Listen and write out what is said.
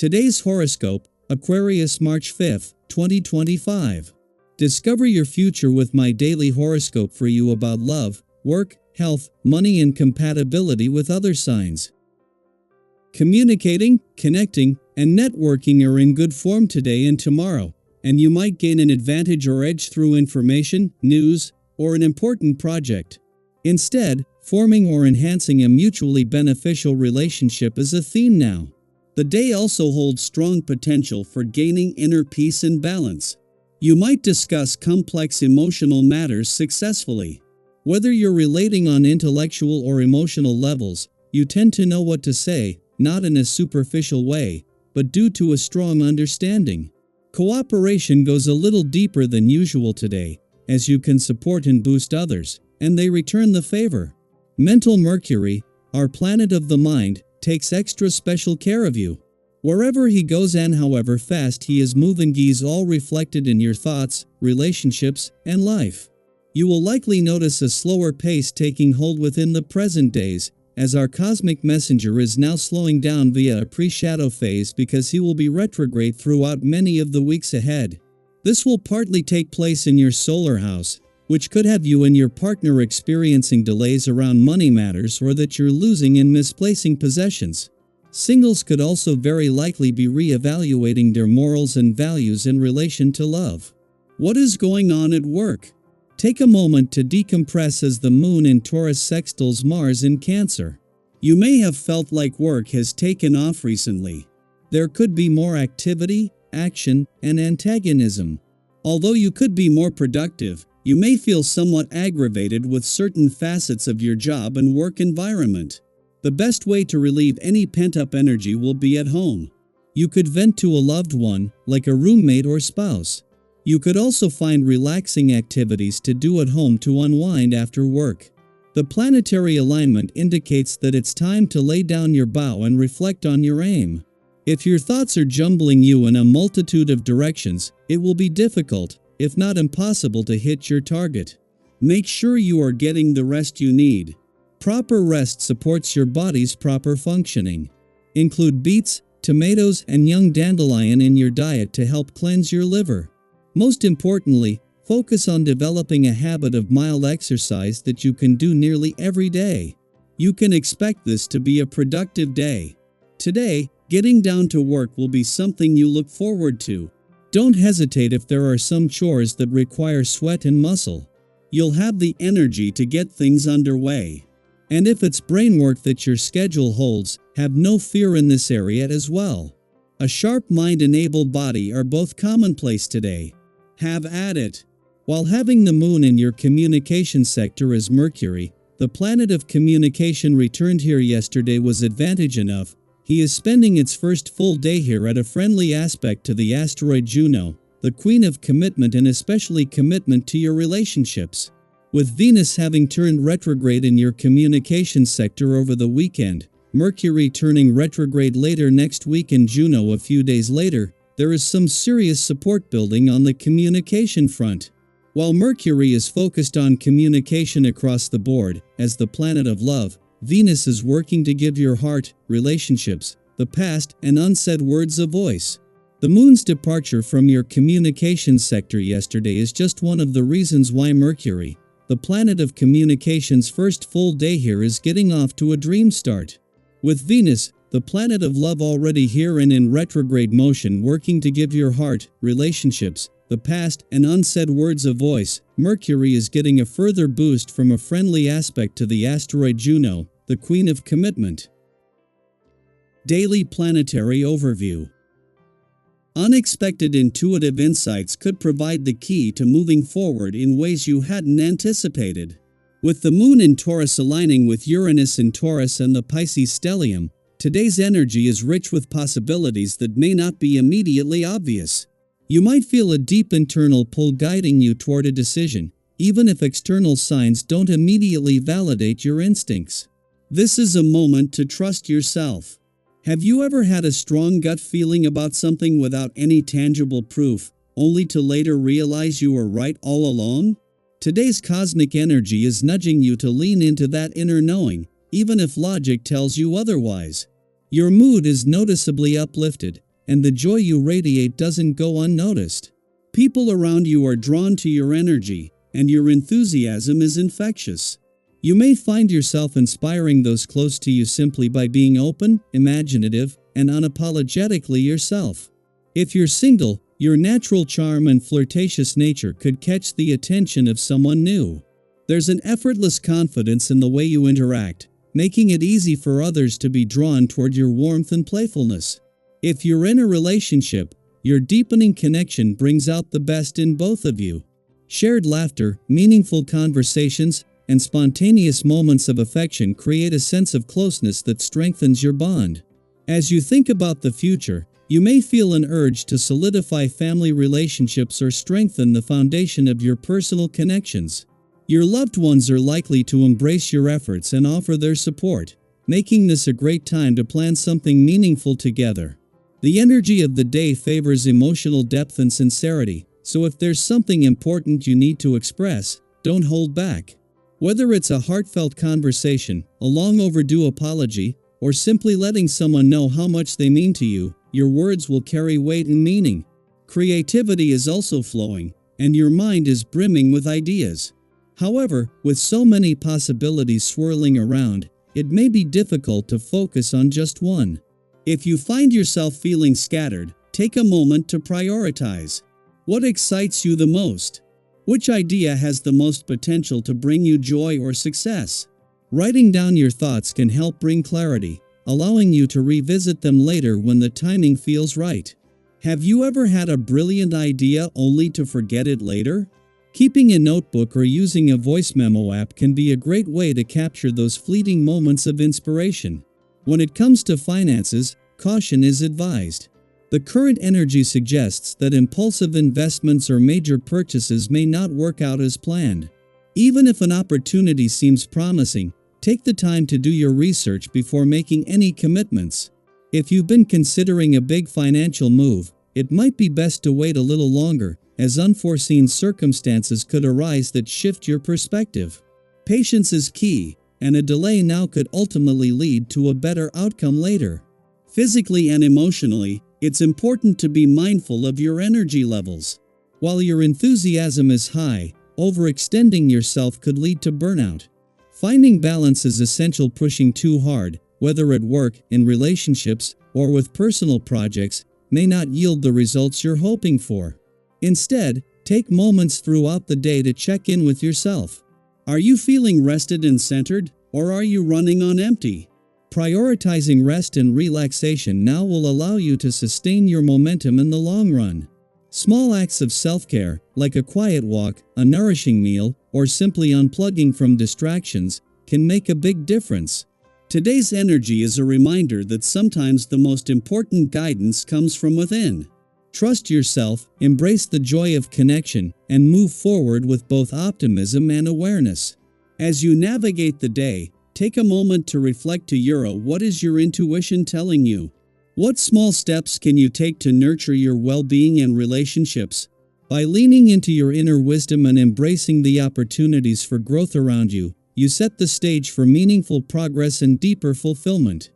Today's horoscope, Aquarius March 5, 2025. Discover your future with my daily horoscope for you about love, work, health, money and compatibility with other signs. Communicating, connecting, and networking are in good form today and tomorrow, and you might gain an advantage or edge through information, news, or an important project. Instead, forming or enhancing a mutually beneficial relationship is a theme now. The day also holds strong potential for gaining inner peace and balance. You might discuss complex emotional matters successfully. Whether you're relating on intellectual or emotional levels, you tend to know what to say, not in a superficial way, but due to a strong understanding. Cooperation goes a little deeper than usual today, as you can support and boost others, and they return the favor. Mental Mercury, our planet of the mind, takes extra special care of you. Wherever he goes and however fast he is moving is all reflected in your thoughts, relationships, and life. You will likely notice a slower pace taking hold within the present days, as our cosmic messenger is now slowing down via a pre-shadow phase because he will be retrograde throughout many of the weeks ahead. This will partly take place in your solar house, which could have you and your partner experiencing delays around money matters or that you're losing and misplacing possessions. Singles could also very likely be re-evaluating their morals and values in relation to love. What is going on at work? Take a moment to decompress as the moon in Taurus sextiles Mars in Cancer. You may have felt like work has taken off recently. There could be more activity, action, and antagonism. Although you could be more productive, you may feel somewhat aggravated with certain facets of your job and work environment. The best way to relieve any pent-up energy will be at home. You could vent to a loved one, like a roommate or spouse. You could also find relaxing activities to do at home to unwind after work. The planetary alignment indicates that it's time to lay down your bow and reflect on your aim. If your thoughts are jumbling you in a multitude of directions, it will be difficult, if not impossible, to hit your target. Make sure you are getting the rest you need. Proper rest supports your body's proper functioning. Include beets, tomatoes, and young dandelion in your diet to help cleanse your liver. Most importantly, focus on developing a habit of mild exercise that you can do nearly every day. You can expect this to be a productive day. Today, getting down to work will be something you look forward to. Don't hesitate if there are some chores that require sweat and muscle. You'll have the energy to get things underway. And if it's brain work that your schedule holds, have no fear in this area as well. A sharp mind and able body are both commonplace today. Have at it. While having the moon in your communication sector as Mercury, the planet of communication returned here yesterday was advantage enough. He is spending its first full day here at a friendly aspect to the asteroid Juno, the queen of commitment and especially commitment to your relationships. With Venus having turned retrograde in your communication sector over the weekend, Mercury turning retrograde later next week and Juno a few days later, there is some serious support building on the communication front. While Mercury is focused on communication across the board, as the planet of love, Venus is working to give your heart, relationships, the past, and unsaid words a voice. The moon's departure from your communication sector yesterday is just one of the reasons why Mercury, the planet of communication's first full day here, is getting off to a dream start. With Venus, the planet of love, already here and in retrograde motion, working to give your heart, relationships, the past, and unsaid words a voice, Mercury is getting a further boost from a friendly aspect to the asteroid Juno, the queen of commitment. Daily planetary overview. Unexpected intuitive insights could provide the key to moving forward in ways you hadn't anticipated. With the moon in Taurus aligning with Uranus in Taurus and the Pisces stellium, today's energy is rich with possibilities that may not be immediately obvious. You might feel a deep internal pull guiding you toward a decision, even if external signs don't immediately validate your instincts. This is a moment to trust yourself. Have you ever had a strong gut feeling about something without any tangible proof, only to later realize you were right all along? Today's cosmic energy is nudging you to lean into that inner knowing, even if logic tells you otherwise. Your mood is noticeably uplifted, and the joy you radiate doesn't go unnoticed. People around you are drawn to your energy, and your enthusiasm is infectious. You may find yourself inspiring those close to you simply by being open, imaginative, and unapologetically yourself. If you're single, your natural charm and flirtatious nature could catch the attention of someone new. There's an effortless confidence in the way you interact, making it easy for others to be drawn toward your warmth and playfulness. If you're in a relationship, your deepening connection brings out the best in both of you. Shared laughter, meaningful conversations, and spontaneous moments of affection create a sense of closeness that strengthens your bond. As you think about the future, you may feel an urge to solidify family relationships or strengthen the foundation of your personal connections. Your loved ones are likely to embrace your efforts and offer their support, making this a great time to plan something meaningful together. The energy of the day favors emotional depth and sincerity, so if there's something important you need to express, don't hold back. Whether it's a heartfelt conversation, a long overdue apology, or simply letting someone know how much they mean to you, your words will carry weight and meaning. Creativity is also flowing, and your mind is brimming with ideas. However, with so many possibilities swirling around, it may be difficult to focus on just one. If you find yourself feeling scattered, take a moment to prioritize. What excites you the most? Which idea has the most potential to bring you joy or success? Writing down your thoughts can help bring clarity, allowing you to revisit them later when the timing feels right. Have you ever had a brilliant idea only to forget it later? Keeping a notebook or using a voice memo app can be a great way to capture those fleeting moments of inspiration. When it comes to finances, caution is advised. The current energy suggests that impulsive investments or major purchases may not work out as planned. Even if an opportunity seems promising, take the time to do your research before making any commitments. If you've been considering a big financial move, it might be best to wait a little longer, as unforeseen circumstances could arise that shift your perspective. Patience is key, and a delay now could ultimately lead to a better outcome later. Physically and emotionally, it's important to be mindful of your energy levels. While your enthusiasm is high, overextending yourself could lead to burnout. Finding balance is essential. Pushing too hard, whether at work, in relationships, or with personal projects, may not yield the results you're hoping for. Instead, take moments throughout the day to check in with yourself. Are you feeling rested and centered, or are you running on empty? Prioritizing rest and relaxation now will allow you to sustain your momentum in the long run. Small acts of self-care, like a quiet walk, a nourishing meal, or simply unplugging from distractions, can make a big difference. Today's energy is a reminder that sometimes the most important guidance comes from within. Trust yourself, embrace the joy of connection, and move forward with both optimism and awareness. As you navigate the day, take a moment to reflect to what is your intuition telling you? What small steps can you take to nurture your well-being and relationships? By leaning into your inner wisdom and embracing the opportunities for growth around you, you set the stage for meaningful progress and deeper fulfillment.